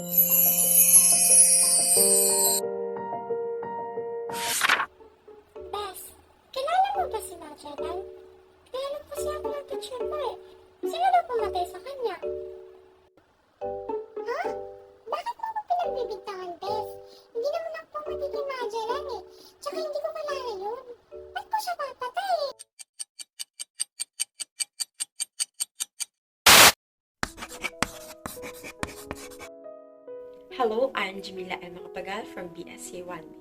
Bes, kilala mo ba si Magellan? Tinanong kasi ako ng teacher ko eh. Sino daw pumatay sa kanya? Ha? Bakit mo ako pinagbibintangan, Bes? Hindi naman ako pumatay kay Magellan eh. Tsaka hindi ko malala yun. Ba't ko siya papatay eh? Hello, I'm Jamila M. Makapagal from BSA 1B.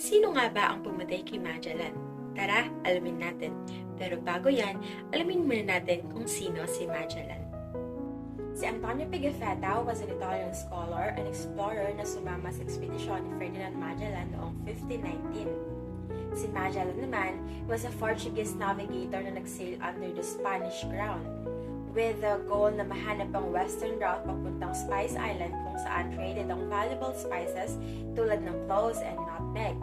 Sino nga ba ang pumatay kay Magellan? Tara, alamin natin. Pero bago yan, alamin muna natin kung sino si Magellan. Si Antonio Pigafetta was an Italian scholar and explorer na sumama sa ekspedisyon ni Ferdinand Magellan noong 1519. Si Magellan naman was a Portuguese navigator na nagsail under the Spanish crown with the goal na mahanap ang western route papuntang Spice Island kung saan traded ang valuable spices tulad ng cloves and nutmeg.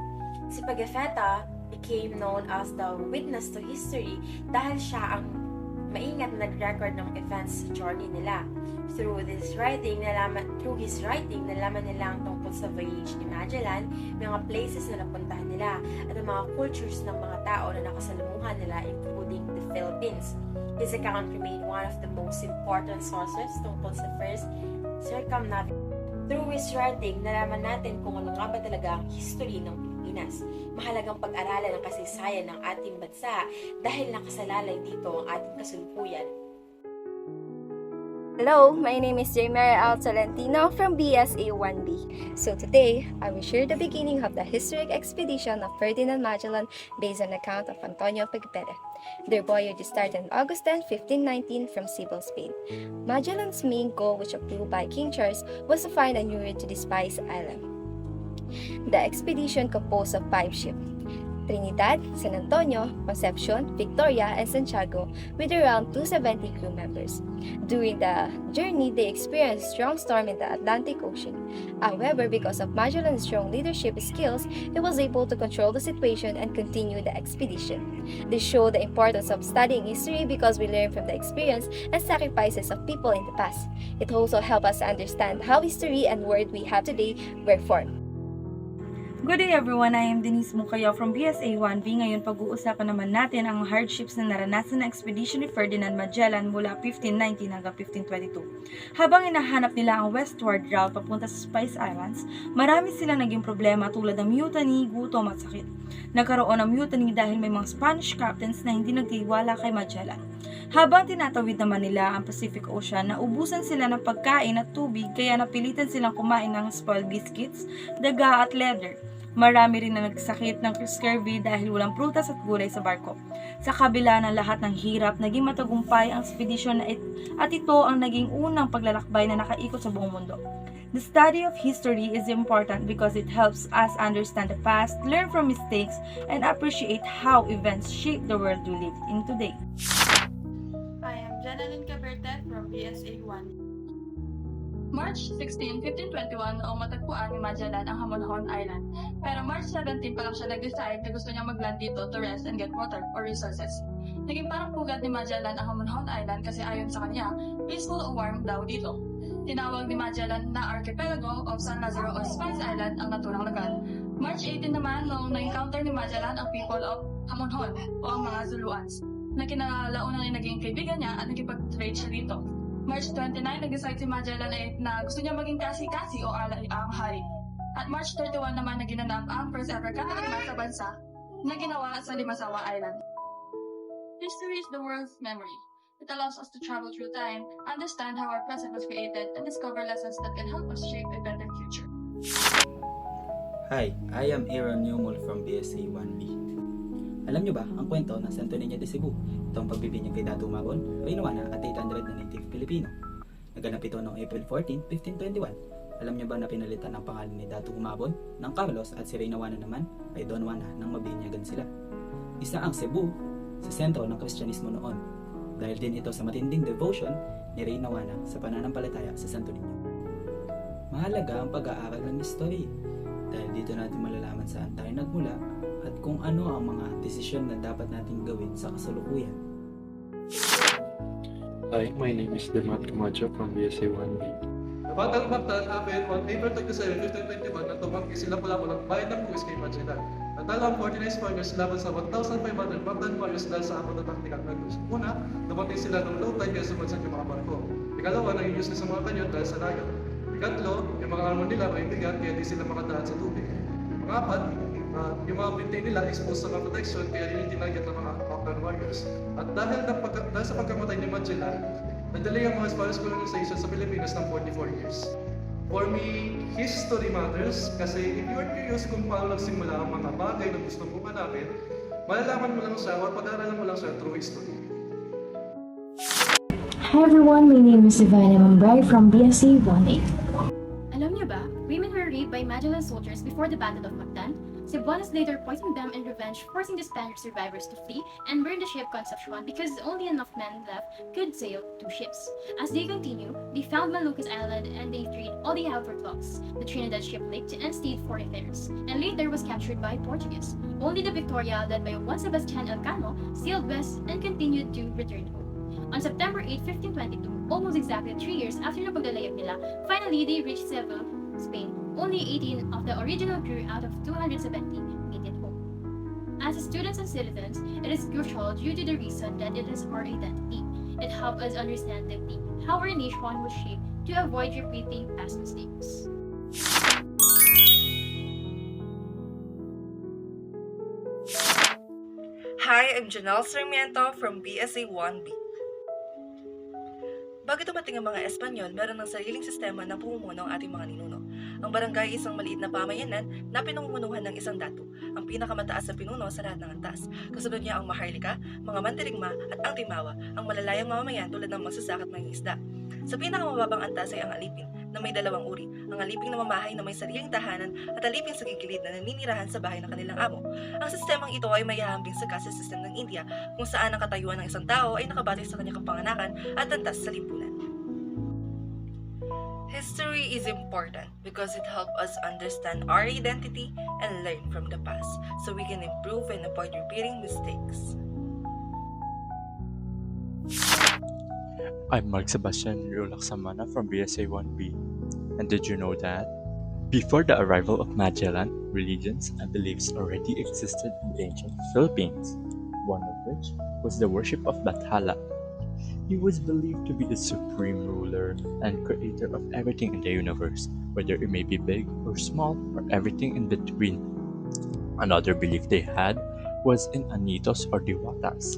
Si Pigafetta became known as the witness to history dahil siya ang maingat na nag-record ng events sa journey nila. Through his writing, nalaman nila ang tungkol sa voyage ni Magellan, mga places na napuntahan nila, at ang mga cultures ng mga tao na nakasalamuhan nila including the Philippines. His account remained one of the most important sources tungkol sa first circumnavigation. Through his writing, nalaman natin kung ano nga ba talaga ang history ng Pilipinas. Mahalagang pag-aralan ang kasaysayan ng ating bansa dahil nakasalalay dito ang ating kasalukuyan. Hello, my name is Jaymar Al Tolentino from BSA 1B. So today, I will share the beginning of the historic expedition of Ferdinand Magellan based on account of Antonio Pigafetta. Their voyage started on August 10, 1519 from Cebu, Spain. Magellan's main goal, which approved by King Charles, was to find a new route to the Spice Island. The expedition composed of 5 ships: Trinidad, San Antonio, Concepcion, Victoria, and Santiago, with around 270 crew members. During the journey, they experienced a strong storm in the Atlantic Ocean. However, because of Magellan's strong leadership skills, he was able to control the situation and continue the expedition. This showed the importance of studying history because we learn from the experience and sacrifices of people in the past. It also helps us understand how history and world we have today were formed. Good day everyone, I am Denise Mucayo from BSA 1B. Ngayon pag-uusapan naman natin ang hardships na naranasan ng expedition ni Ferdinand Magellan mula 1519 hanggang 1522. Habang hinahanap nila ang westward route papunta sa Spice Islands, marami silang naging problema tulad ng mutiny, gutom at sakit. Nagkaroon ng mutiny dahil may mga Spanish captains na hindi nagtiwala kay Magellan. Habang tinatawid naman nila ang Pacific Ocean, naubusan sila ng pagkain at tubig kaya napilitan silang kumain ng spoiled biscuits, daga at leather. Marami rin na nagsakit ng scurvy dahil walang prutas at gulay sa barko. Sa kabila ng lahat ng hirap, naging matagumpay ang expedition at ito ang naging unang paglalakbay na nakaikot sa buong mundo. The study of history is important because it helps us understand the past, learn from mistakes, and appreciate how events shape the world we live in today. I am Janalyn Cabertet from BSA 1. March 16, 1521 noong matagpuan ni Magellan ang Hamonhon Island. Pero March 17 pa lang siya nag-decide na gusto niyang mag-land dito to rest and get water or resources. Naging parang pugad ni Magellan ang Hamonhon Island kasi ayon sa kanya, peaceful o warm daw dito. Tinawag ni Magellan na Archipelago of San Lazaro o Spice Island ang naturang lugar. March 18 naman noong na-encounter ni Magellan ang people of Hamonhon o ang mga Zuluans na kinalaunan ay naging kaibigan niya at nakipag-trade siya dito. March 29, nag-decide si Magellan na gusto niya maging kasi-kasi o alay ang hari. At March 31 naman na ginanap ang first ever Catholic Mass sa bansa na ginawa sa Limasawa Island. History is the world's memory. It allows us to travel through time, understand how our present was created, and discover lessons that can help us shape a better future. Hi, I am Aaron Newmol from BSA 1B. Alam nyo ba ang kwento ng Santo Niño de Cebu, itong pagbibinyag kay Datu Umabon, Reynoana at 800 na native Pilipino? Naganap ito noong April 14, 1521. Alam nyo ba na pinalitan ang pangalan ni Datu Umabon ng Carlos at si Reynoana naman ay Don Juana nang mabinyagan sila? Isa ang Cebu sa sentro ng Kristyanismo noon dahil din ito sa matinding devotion ni Reynoana sa pananampalataya sa Santo Niño. Mahalaga ang pag-aaral ng history dahil dito natin malalaman saan tayo nagmula at kung ano ang mga desisyon na dapat nating gawin sa kasalukuyan. Hi, my name is Demat Camacho from BSA 1B. The Battle of Mactan happened on April 27, 1521 nang tumanggi sila mula ng bayan ng Buwis kay Magellan. Natalo ang 49 Spaniards laban sa 1,500 Mactan warriors dahil sa apat na taktikal na gusto. Una, dumating sila ng low tide kaya sumansad yung mga barko. Ikalawa, naging useless sa mga kanyon dahil sa dagat. Ikatlo, yung mga armor nila may bigat kaya di sila makadaan sa tubig. Pangapat, yung mga binti nila exposed sa mga protection kaya rin yung tinagit ng mga Mactan warriors. At dahil sa pagkamatay ni Magellan, nagdalay ang mga Spanish colonization sa Pilipinas ng 44 years. For me, history matters kasi if you are curious kung paano nagsimula ang mga bagay na gusto mong hanapin, malalaman mo lang siya or pag-aaralan mo lang siya through history. Hi everyone, my name is Ivana Mambray from BSA 1A. Alam niyo ba, women were raped by Magellan soldiers before the Battle of Mactan. Cebuanos later poisoned them in revenge, forcing the Spanish survivors to flee and burn the ship Concepcion because only enough men left could sail 2 ships. As they continue, they found Malucas Island and they freed all they had for clocks. The Trinidad ship leaked and stayed 40 days, and later was captured by Portuguese. Only the Victoria, led by Juan Sebastian Elcano, sailed west and continued to return home. On September 8, 1522, almost exactly 3 years after the paglalayag nila, finally they reached Seville, Spain. Only 18 of the original crew out of 270 made it home. As students and citizens, it is crucial due to the reason that it is our identity. It helps us understand deeply how our nation was shaped to avoid repeating past mistakes. Hi, I'm Janelle Sarmiento from BSA 1B. Bago dumating ang mga Espanyol, meron ng sariling sistema na pumumuno ang ating mga ninuno. Ang barangay ay isang maliit na pamayanan na pinamumunuhan ng isang datu, ang pinakamataas na pinuno sa lahat ng antas. Kasunod niya ang maharlika, mga mandirigma at ang timawa, ang malalayang mamamayan tulad ng magsasaka at mangingisda. Sa pinakamababang antas ay ang alipin, na may 2 uri, ang aliping na mamahay na may sariling tahanan at aliping sa gigilid na naninirahan sa bahay ng kanilang amo. Ang sistemang ito ay may hahambing sa caste system ng India, kung saan ang katayuan ng isang tao ay nakabatay sa kanyang kapanganakan at antas sa lipunan. History is important because it helps us understand our identity and learn from the past so we can improve and avoid repeating mistakes. I'm Mark Sebastian Rulaksamana from BSA 1B. And did you know that? Before the arrival of Magellan, religions and beliefs already existed in the ancient Philippines, one of which was the worship of Bathala. He was believed to be the supreme ruler and creator of everything in the universe, whether it may be big or small or everything in between. Another belief they had was in Anitos or Diwatas.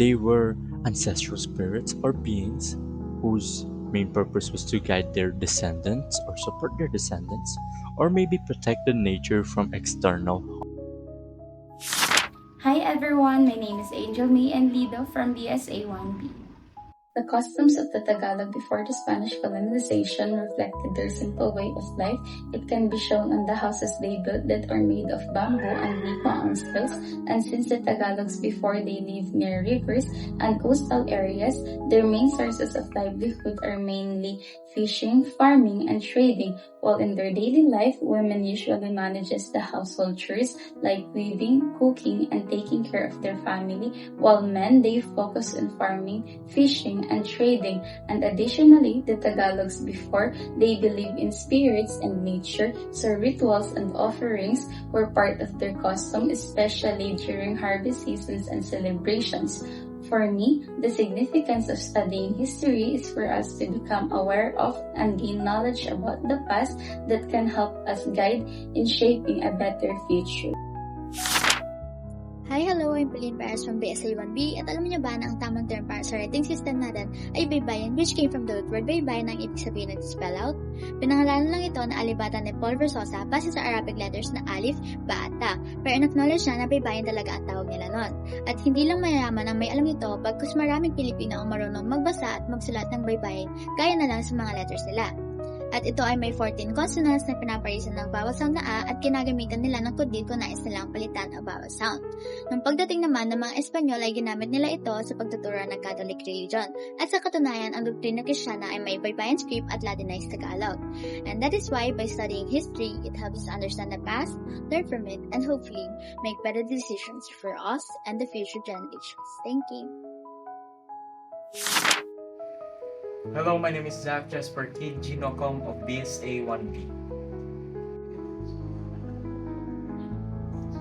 They were ancestral spirits or beings whose main purpose was to guide their descendants or support their descendants or maybe protect the nature from external harm. Hi everyone, my name is Angel May and Lido from BSA 1B. The customs of the Tagalog before the Spanish colonization reflected their simple way of life. It can be shown on the houses they built that are made of bamboo and nipa on stilts. And since the Tagalogs before they lived near rivers and coastal areas, their main sources of livelihood are mainly fishing, farming, and trading, while in their daily life, women usually manages the household chores like weaving, cooking, and taking care of their family, while men, they focus on farming, fishing, and trading. And additionally, the Tagalogs before, they believe in spirits and nature, so rituals and offerings were part of their custom, especially during harvest seasons and celebrations. For me, the significance of studying history is for us to become aware of and gain knowledge about the past that can help us guide in shaping a better future. Hi, hello, I'm Pauline Perez from BSA 1B at alam niyo ba na ang tamang term para sa writing system natin ay baybayin, which came from the root word baybayin ang ibig sabihin ng spell out. Pinangalanan lang ito na alibata ni Paul Versosa base sa Arabic letters na alif, bata, pero in-acknowledge na baybayin talaga ang tawag nila nun. At hindi lang mayaman ang may alam nito bagkus maraming Pilipino ang marunong magbasa at magsulat ng baybayin gaya na lang sa mga letters nila. At ito ay may 14 consonants na pinaparisan ng bawat sound na A at ginagamitan nila ng kudil kung nais nilang palitan ang bawat sound. Nung pagdating naman ng mga Espanyol ay ginamit nila ito sa pagtuturo ng Catholic religion. At sa katunayan, ang doktrina Kristiyana ay may baybayin script at Latinized Tagalog. And that is why by studying history, it helps us understand the past, learn from it, and hopefully make better decisions for us and the future generations. Thank you. Hello, my name is Zach Jasper Kid Ginocom of BSA 1B.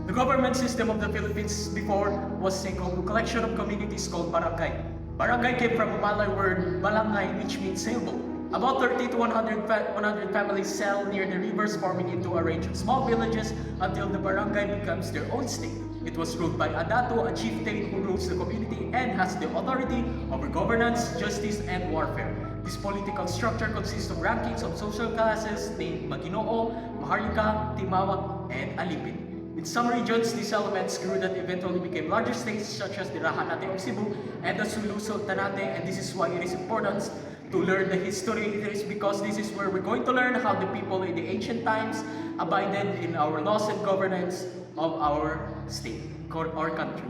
The government system of the Philippines before was a collection of communities called barangay. Barangay came from a Malay word balangay, which means sailboat. About 30 to 100 families settle near the rivers, forming into a range of small villages until the barangay becomes their own state. It was ruled by a dato, a chieftain who rules the community and has the authority over governance, justice, and warfare. This political structure consists of rankings of social classes named Maginoo, Maharlika, Timawak, and Alipin. In some regions, these elements grew that eventually became larger states such as the Rahanate of Cebu and the Sulu Sultanate, and this is why it is important to learn the history. It is because this is where we're going to learn how the people in the ancient times abided in our laws and governance of our state, our country.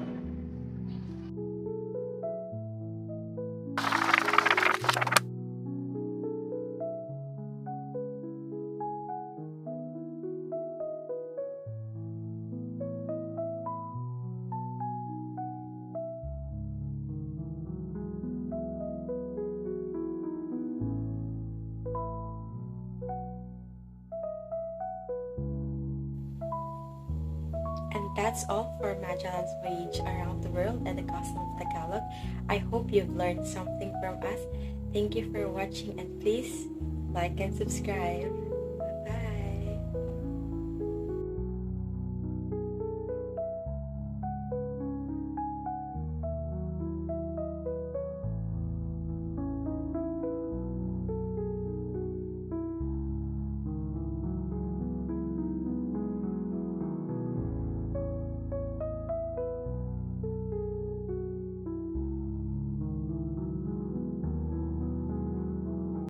And that's all for Magellan's voyage around the world and the custom of Tagalog. I hope you've learned something from us. Thank you for watching, and please like and subscribe.